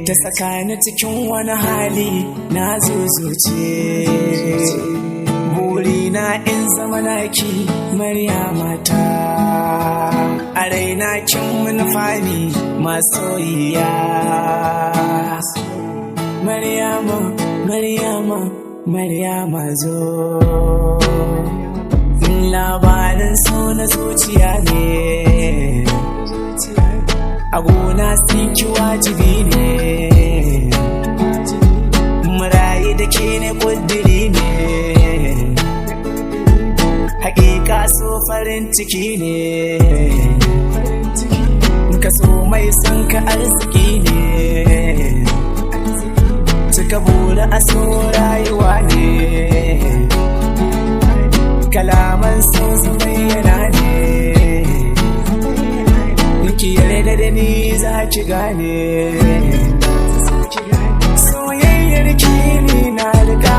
Ta tsakani cikin wani hali na zuzuce, burina in zama naki Maryamata, a raina kin munfani masoyiya. Maryama, Maryama, Maryama zo, labarin so na zuciya ne, a gona sinki wajibi ne, murayi da ke ne ƙudiri ne, hakika so farin ciki ne, ka so mai son ka arziki ne, cika bura a so rayuwa ne, kalaman so su bayyana ne, ki yarda da ni za ki gane, soyayyar ki ni na riga,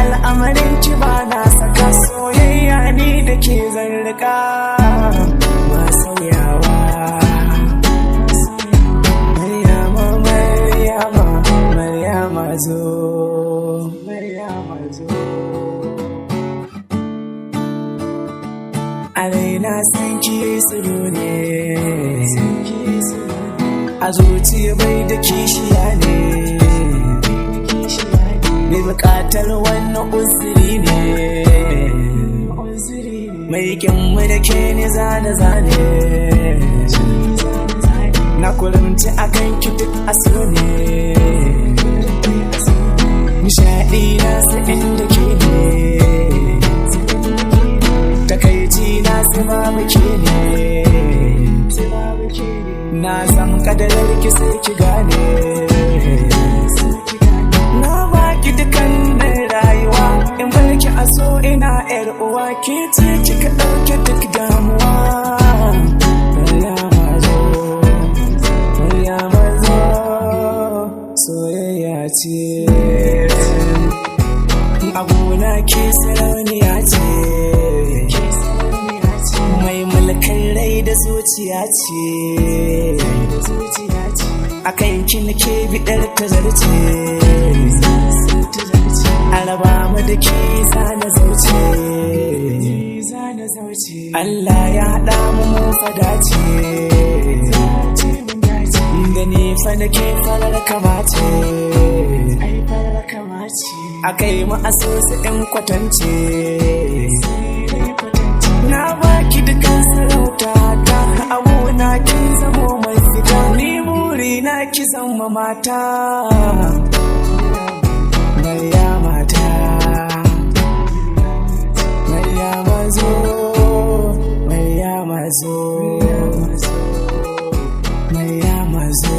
al'amarin ki ba na saka, soyayya ni da ke zan riga ba sauyawa. Maryama, Maryama, Maryama zo, Maryama zo, a raina san ki tsiro ne, a zuciya bai da kishiya ne, mai bukatar wannan uzuri ne, mai kyanmu da ke ne zane-zane, na kulanci akan ki duk aso ne, nishaɗi na sa inda ke ne, takaici na su babu ke ne, na san kadarar ki sai ki gane, na baki dukan rayuwa, in barki a so ina yar uwa, ke ce kika ɗauke duk damuwa. Maryama zo, Maryama zo, soyayya ce, a gona ke sarauniya ce, mai mulkin rai da zuciya ce, akan ki nake bidar ta zarce, araba mu da ke zana zauce, Allah ya haɗa mu fadace, da ni fa nake farar kamace, akai mu asusu ɗin kwatance, na baki dukan sarauta ta, abuna kin zamo mai fita, ni burina ki zama mata. Maryamata, Maryama zo, Maryama zo, Maryama zo,